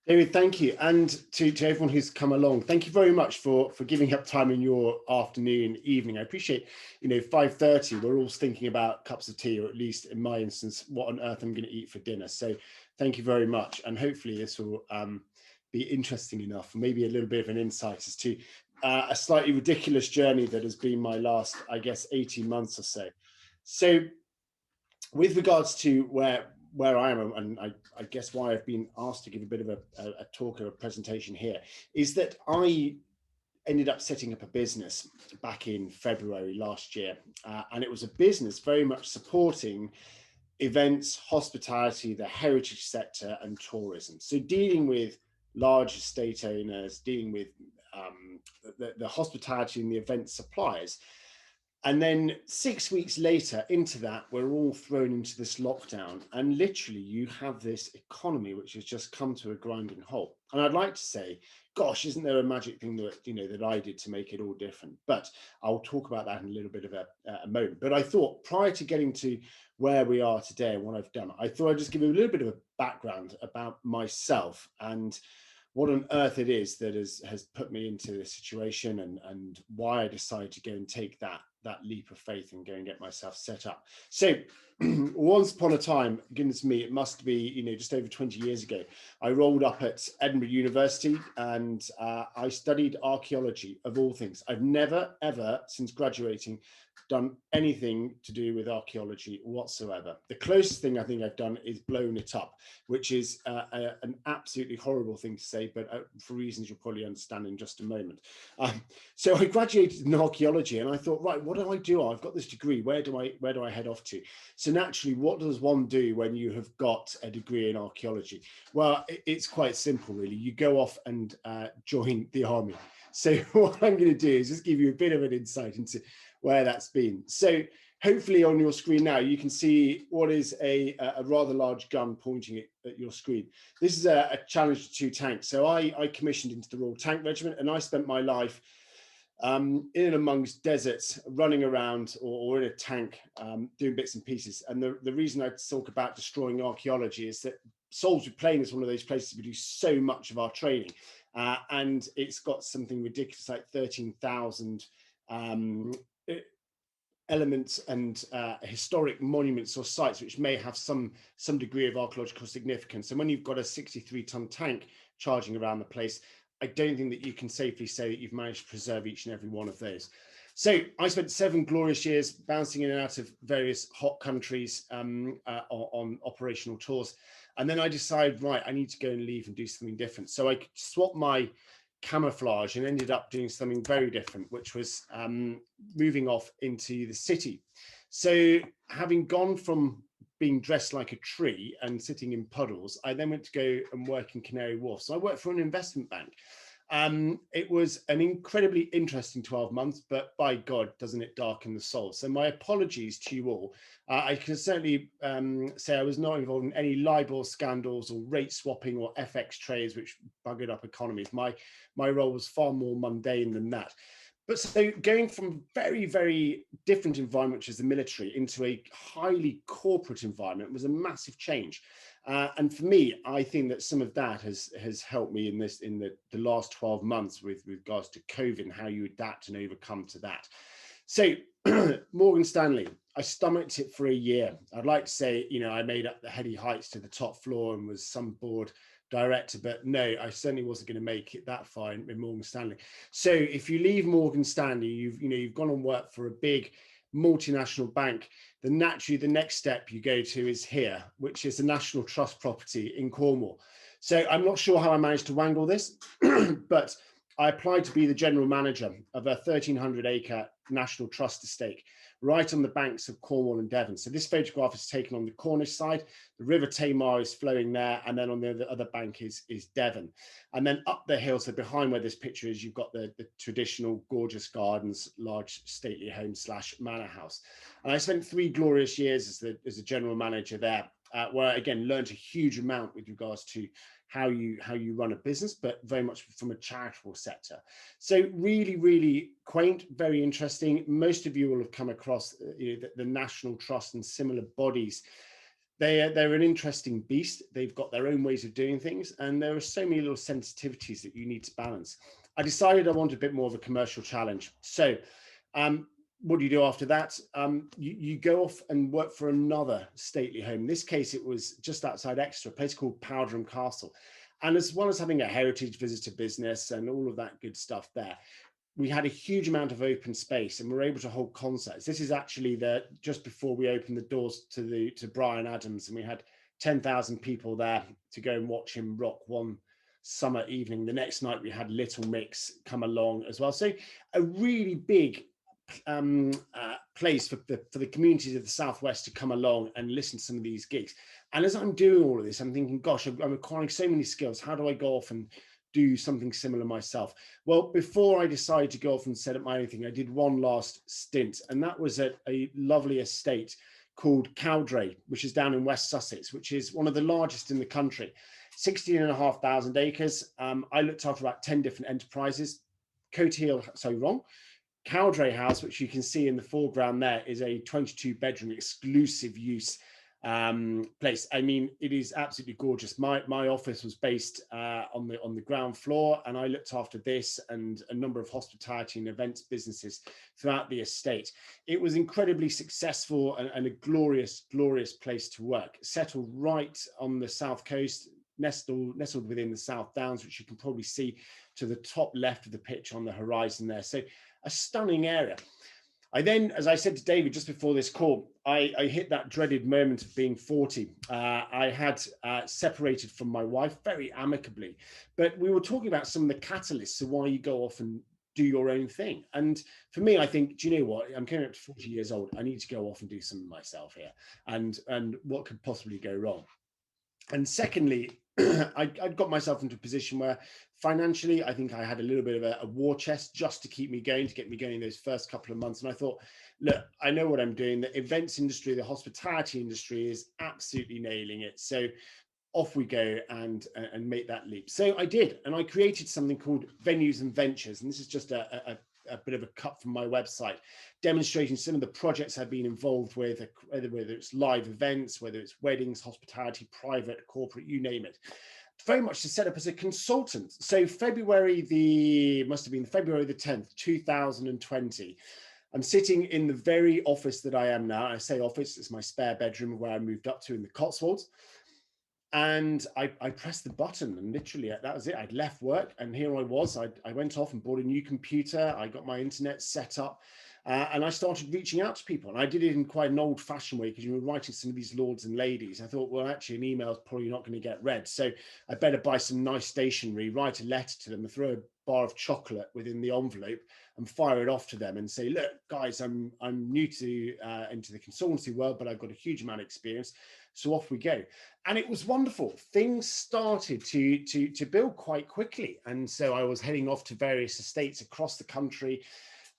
David, thank you. And to everyone who's come along, thank you very much for giving up time in your afternoon, evening. I appreciate, 5:30, we're all thinking about cups of tea, or at least in my instance, what on earth I'm going to eat for dinner. So thank you very much. And hopefully this will be interesting enough, maybe a little bit of an insight as to a slightly ridiculous journey that has been my last, I guess, 18 months or so. So with regards to where I am, and I guess why I've been asked to give a bit of a talk or a presentation here, is that I ended up setting up a business back in February last year, and it was a business very much supporting events, hospitality, the heritage sector, and tourism. So dealing with large estate owners, dealing with the hospitality and the event suppliers. And then 6 weeks later into that, we're all thrown into this lockdown, and literally you have this economy which has just come to a grinding halt. And I'd like to say, gosh, isn't there a magic thing that that I did to make it all different? But I'll talk about that in a little bit of a moment. But I thought, prior to getting to where we are today and what I've done, I thought I'd just give you a little bit of a background about myself and what on earth it is that has put me into this situation, and why I decided to go and take that leap of faith and go and get myself set up. So once upon a time, goodness me, it must be just over 20 years ago, I rolled up at Edinburgh University, and I studied archaeology, of all things. I've never ever since graduating done anything to do with archaeology whatsoever. The closest thing I think I've done is blown it up, which is an absolutely horrible thing to say, but for reasons you'll probably understand in just a moment. So I graduated in archaeology, and I thought, right, what do I do? I've got this degree. Where do I head off to? So naturally, what does one do when you have got a degree in archaeology? Well, it's quite simple, really. You go off and join the army. So what I'm going to do is just give you a bit of an insight into where that's been. So hopefully on your screen now, you can see what is a rather large gun pointing at your screen. This is a Challenger 2 tank. So I commissioned into the Royal Tank Regiment, and I spent my life in and amongst deserts, running around, or in a tank, doing bits and pieces. And the reason I talk about destroying archaeology is that Salisbury Plain is one of those places we do so much of our training. And it's got something ridiculous like 13,000 elements and historic monuments or sites which may have some degree of archaeological significance. And when you've got a 63-ton tank charging around the place, I don't think that you can safely say that you've managed to preserve each and every one of those. So I spent 7 glorious years bouncing in and out of various hot countries on operational tours. And then I decided, right, I need to go and leave and do something different. So I swapped my camouflage and ended up doing something very different, which was moving off into the city. So having gone from being dressed like a tree and sitting in puddles, I then went to go and work in Canary Wharf. So I worked for an investment bank. It was an incredibly interesting 12 months, but by God, doesn't it darken the soul? So my apologies to you all. I can certainly say I was not involved in any LIBOR scandals or rate swapping or FX trades, which buggered up economies. My role was far more mundane than that. But so going from very, very different environment, which is the military, into a highly corporate environment was a massive change. And for me, I think that some of that has helped me in the last 12 months with regards to COVID and how you adapt and overcome to that. So Morgan Stanley, I stomached it for a year. I'd like to say, I made up the heady heights to the top floor and was some board director, but no, I certainly wasn't going to make it that far in Morgan Stanley. So if you leave Morgan Stanley, you've gone and worked for a big multinational bank, then naturally the next step you go to is here, which is the National Trust property in Cornwall. So I'm not sure how I managed to wangle this, but I applied to be the general manager of a 1,300-acre National Trust estate right on the banks of Cornwall and Devon. So this photograph is taken on the Cornish side. The River Tamar is flowing there, and then on the other bank is Devon. And then up the hill, so behind where this picture is, you've got the traditional gorgeous gardens, large stately home / manor house. And I spent 3 glorious years as a general manager there, where I again learned a huge amount with regards to how you run a business, but very much from a charitable sector. So really, really quaint, very interesting. Most of you will have come across the National Trust and similar bodies they're an interesting beast. They've got their own ways of doing things, and there are so many little sensitivities that you need to balance. I decided I wanted a bit more of a commercial challenge. So what do you do after that? You go off and work for another stately home. In this case, it was just outside Exeter, a place called Powderham Castle. And as well as having a heritage visitor business and all of that good stuff there, we had a huge amount of open space and we were able to hold concerts. This is actually just before we opened the doors to Bryan Adams, and we had 10,000 people there to go and watch him rock one summer evening. The next night we had Little Mix come along as well. So a really big place for the communities of the Southwest to come along and listen to some of these gigs. And as I'm doing all of this, I'm thinking, gosh, I'm acquiring so many skills. How do I go off and do something similar myself? Well, before I decided to go off and set up my own thing, I did one last stint, and that was at a lovely estate called Cowdray, which is down in West Sussex, which is one of the largest in the country, 16,500 acres. I looked after about 10 different enterprises. Cowdray House, which you can see in the foreground there, is a 22-bedroom exclusive use place. I mean, it is absolutely gorgeous. My office was based on the ground floor, and I looked after this and a number of hospitality and events businesses throughout the estate. It was incredibly successful and a glorious place to work. Settled right on the south coast, nestled within the South Downs, which you can probably see to the top left of the picture on the horizon there. So a stunning area. I then, as I said to David just before this call, I hit that dreaded moment of being 40. I had separated from my wife very amicably, but we were talking about some of the catalysts of why you go off and do your own thing. And for me, I think, do you know what? I'm coming up to 40 years old. I need to go off and do something myself here. And what could possibly go wrong? And secondly, I'd got myself into a position where financially, I think I had a little bit of a war chest just to keep me going, to get me going those first couple of months. And I thought, look, I know what I'm doing. The events industry, the hospitality industry is absolutely nailing it. So off we go and make that leap. So I did, and I created something called Venues and Ventures. And this is just a bit of a cut from my website, demonstrating some of the projects I've been involved with, whether it's live events, whether it's weddings, hospitality, private, corporate, you name it. Very much to set up as a consultant. So February the 10th, 2020. I'm sitting in the very office that I am now. I say office, it's my spare bedroom where I moved up to in the Cotswolds. And I pressed the button, and literally that was it. I'd left work, and here I was. I went off and bought a new computer. I got my internet set up, and I started reaching out to people. And I did it in quite an old-fashioned way, because you were writing some of these lords and ladies. I thought, well, actually, an email is probably not going to get read, so I better buy some nice stationery, write a letter to them, and throw a bar of chocolate within the envelope and fire it off to them and say, look, guys, I'm new to into the consultancy world, but I've got a huge amount of experience. So off we go. And it was wonderful. Things started to build quite quickly. And so I was heading off to various estates across the country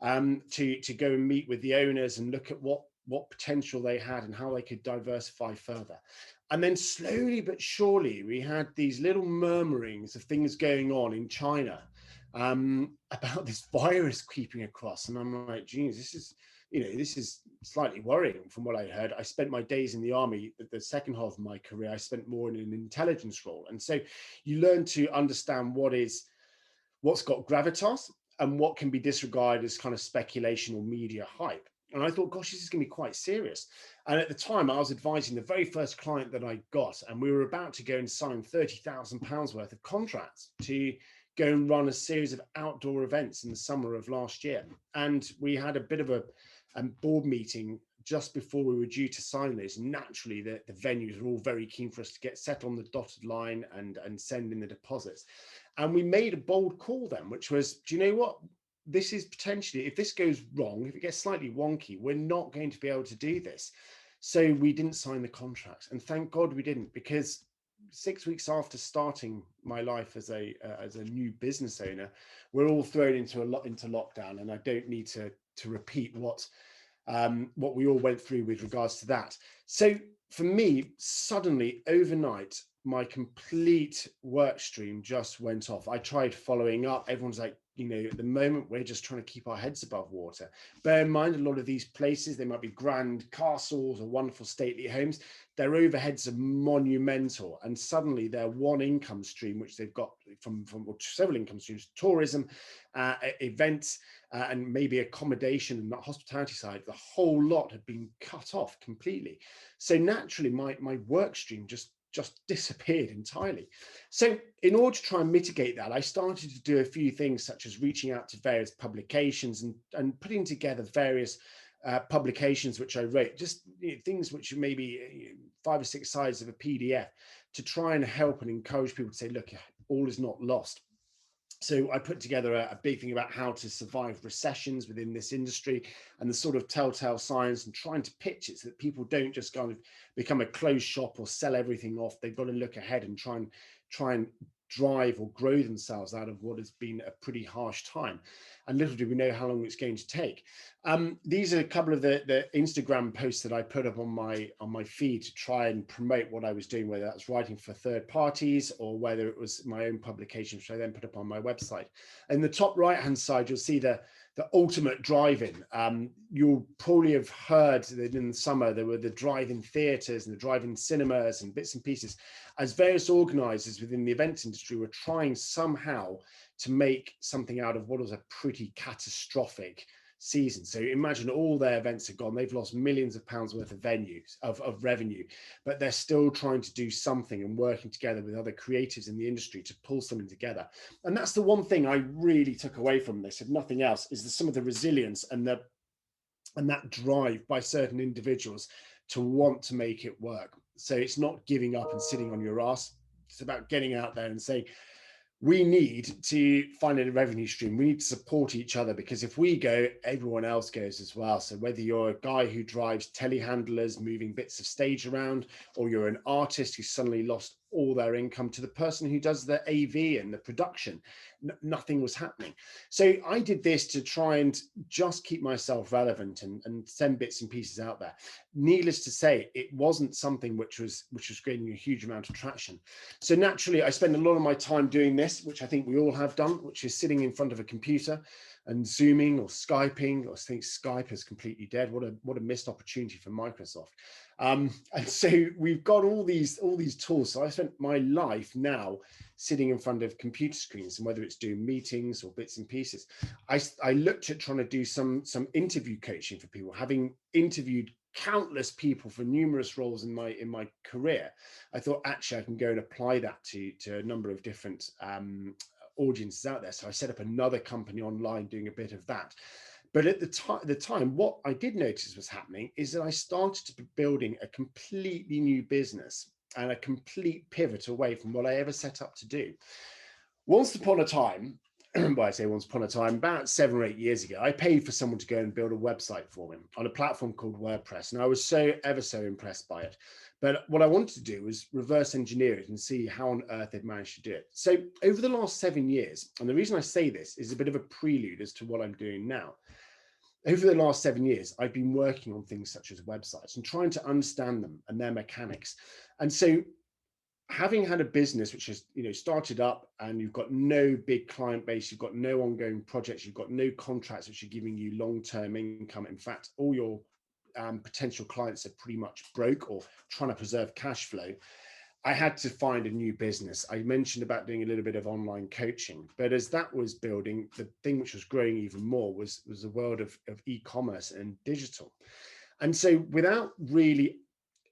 to go and meet with the owners and look at what potential they had and how they could diversify further. And then slowly but surely, we had these little murmurings of things going on in China about this virus creeping across. And I'm like, geez, this is slightly worrying from what I heard. I spent my days in the army. The second half of my career, I spent more in an intelligence role. And so you learn to understand what's got gravitas and what can be disregarded as kind of speculation or media hype. And I thought, gosh, this is going to be quite serious. And at the time, I was advising the very first client that I got, and we were about to go and sign £30,000 worth of contracts to go and run a series of outdoor events in the summer of last year. And we had a bit of a board meeting just before we were due to sign this. Naturally, the venues were all very keen for us to get set on the dotted line and send in the deposits. And we made a bold call then, which was, do you know what? This is potentially, if this goes wrong, if it gets slightly wonky, we're not going to be able to do this. So we didn't sign the contracts, and thank God we didn't, because 6 weeks after starting my life as a new business owner, we're all thrown into lockdown, and I don't need to repeat what we all went through with regards to that. So for me, suddenly overnight, my complete work stream just went off. I tried following up. Everyone's like, you know, at the moment, we're just trying to keep our heads above water. Bear in mind, a lot of these places, they might be grand castles or wonderful stately homes. Their overheads are monumental. And suddenly their one income stream, which they've got from several income streams, tourism, events, and maybe accommodation and the hospitality side, the whole lot had been cut off completely. So naturally, my work stream just disappeared entirely. So in order to try and mitigate that, I started to do a few things, such as reaching out to various publications and putting together various publications which I wrote, just things which are maybe 5 or 6 sides of a PDF, to try and help and encourage people to say, look, all is not lost. So I put together a big thing about how to survive recessions within this industry and the sort of telltale signs, and trying to pitch it so that people don't just kind of become a closed shop or sell everything off. They've got to look ahead and try and drive or grow themselves out of what has been a pretty harsh time. And little do we know how long it's going to take. These are a couple of the Instagram posts that I put up on my feed to try and promote what I was doing, whether that's writing for third parties or whether it was my own publication, which I then put up on my website. In the top right hand side, you'll see the ultimate drive-in. You'll probably have heard that in the summer there were the drive-in theatres and the drive-in cinemas and bits and pieces, as various organisers within the events industry were trying somehow to make something out of what was a pretty catastrophic season. So imagine all their events are gone. They've lost millions of pounds worth of of revenue, but they're still trying to do something and working together with other creatives in the industry to pull something together. And that's the one thing I really took away from this, if nothing else, is some of the resilience and that drive by certain individuals to want to make it work. So it's not giving up and sitting on your ass. It's about getting out there and saying, we need to find a revenue stream. We need to support each other, because if we go, everyone else goes as well. So whether you're a guy who drives telehandlers, moving bits of stage around, or you're an artist who suddenly lost all their income, to the person who does the AV and the production, nothing was happening. So I did this to try and just keep myself relevant and send bits and pieces out there. Needless to say, it wasn't something which was gaining a huge amount of traction. So naturally, I spend a lot of my time doing this, which I think we all have done, which is sitting in front of a computer and Zooming or Skyping. I think Skype is completely dead. What a missed opportunity for Microsoft. And so we've got all these tools. So I spent my life now sitting in front of computer screens, and whether it's doing meetings or bits and pieces, I looked at trying to do some interview coaching for people, having interviewed countless people for numerous roles in my career. I thought, actually, I can go and apply that to a number of different audiences out there. So I set up another company online doing a bit of that. But at the time, what I did notice was happening is that I started to be building a completely new business and a complete pivot away from what I ever set up to do. Once upon a time, well, I say once upon a time, about 7 or 8 years ago, I paid for someone to go and build a website for me on a platform called WordPress. And I was ever so impressed by it. But what I wanted to do was reverse engineer it and see how on earth they'd managed to do it. So over the last 7 years, and the reason I say this is a bit of a prelude as to what I'm doing now. Over the last 7 years, I've been working on things such as websites and trying to understand them and their mechanics. And so having had a business which has started up, and you've got no big client base, you've got no ongoing projects, you've got no contracts which are giving you long-term income. In fact, all your potential clients are pretty much broke or trying to preserve cash flow. I had to find a new business. I mentioned about doing a little bit of online coaching, but as that was building, the thing which was growing even more was the world of e-commerce and digital. And so without really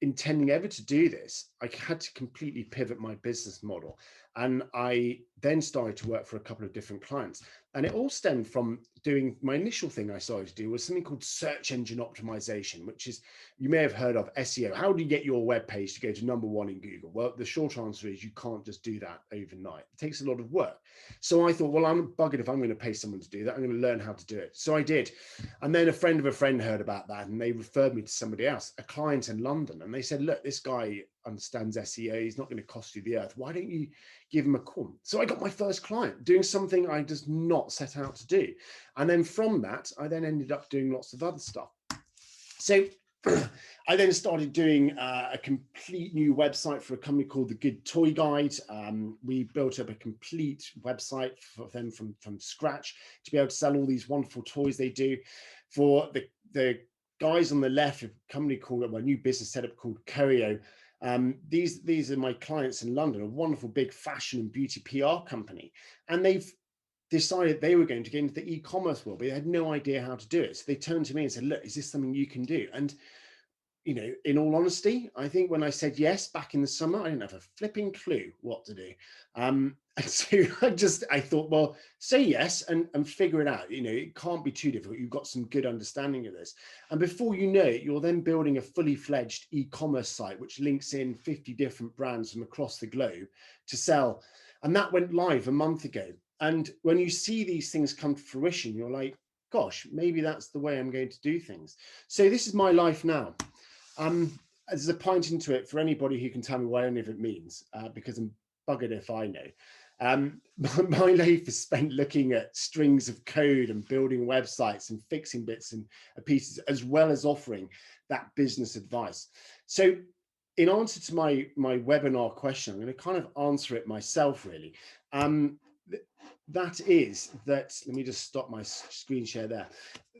intending ever to do this, I had to completely pivot my business model. And I then started to work for a couple of different clients. And it all stemmed from doing my initial thing I started to do was something called search engine optimization, which is, you may have heard of SEO. How do you get your web page to go to #1 in Google? Well, the short answer is you can't just do that overnight. It takes a lot of work. So I thought, well, I'm buggered if I'm going to pay someone to do that. I'm going to learn how to do it. So I did. And then a friend of a friend heard about that, and they referred me to somebody else, a client in London. And they said, look, this guy understands SEO. He's not going to cost you the earth. Why don't you give him a call? So I got my first client doing something I just not set out to do. And then from that, I then ended up doing lots of other stuff. So I then started doing a complete new website for a company called The Good Toy Guide. We built up a complete website for them from scratch to be able to sell all these wonderful toys they do. For the guys on the left, a company called, my new business setup called Corio. These are my clients in London, a wonderful big fashion and beauty PR company. And they've decided they were going to get into the e-commerce world, but they had no idea how to do it. So they turned to me and said, look, is this something you can do? And, you know, in all honesty, I think when I said yes back in the summer, I didn't have a flipping clue what to do. And so I thought, well, say yes and figure it out. You know, it can't be too difficult. You've got some good understanding of this. And before you know it, you're then building a fully fledged e-commerce site, which links in 50 different brands from across the globe to sell. And that went live a month ago. And when you see these things come to fruition, you're like, gosh, maybe that's the way I'm going to do things. So this is my life now. There's a point into it for anybody who can tell me what any of it means, because I'm buggered if I know. My life is spent looking at strings of code and building websites and fixing bits and pieces, as well as offering that business advice. So in answer to my webinar question, I'm going to kind of answer it myself, really. That is that, let me just stop my screen share there.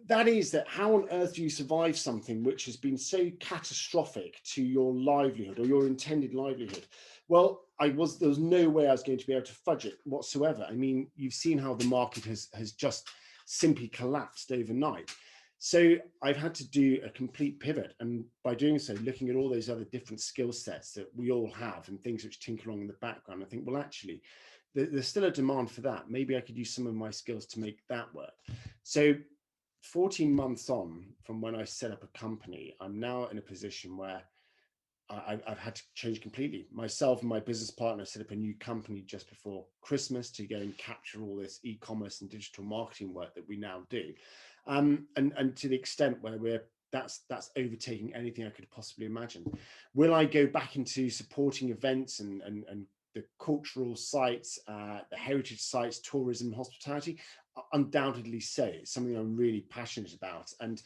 That is that how on earth do you survive something which has been so catastrophic to your livelihood or your intended livelihood? Well, there was no way I was going to be able to fudge it whatsoever. I mean, you've seen how the market has just simply collapsed overnight. So I've had to do a complete pivot. And by doing so, looking at all those other different skill sets that we all have and things which tinker along in the background, I think, well, actually, there's still a demand for that. Maybe I could use some of my skills to make that work. So 14 months on from when I set up a company, I'm now in a position where I've had to change completely. Myself and my business partner set up a new company just before Christmas to go and capture all this e-commerce and digital marketing work that we now do. And to the extent where that's overtaking anything I could possibly imagine. Will I go back into supporting events and the cultural sites, the heritage sites, tourism, hospitality? Undoubtedly so. It's something I'm really passionate about. And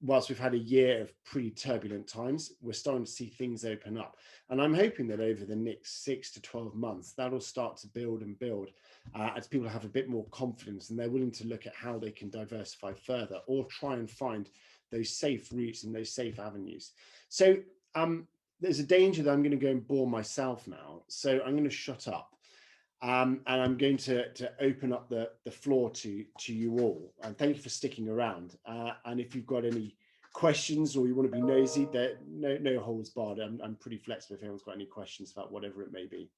whilst we've had a year of pretty turbulent times, we're starting to see things open up. And I'm hoping that over the next 6 to 12 months, that'll start to build and build as people have a bit more confidence and they're willing to look at how they can diversify further or try and find those safe routes and those safe avenues. So there's a danger that I'm going to go and bore myself now. So I'm going to shut up. And I'm going to open up the floor to you all. And thank you for sticking around. And if you've got any questions or you want to be nosy, there no holds barred. I'm pretty flexible if anyone's got any questions about whatever it may be.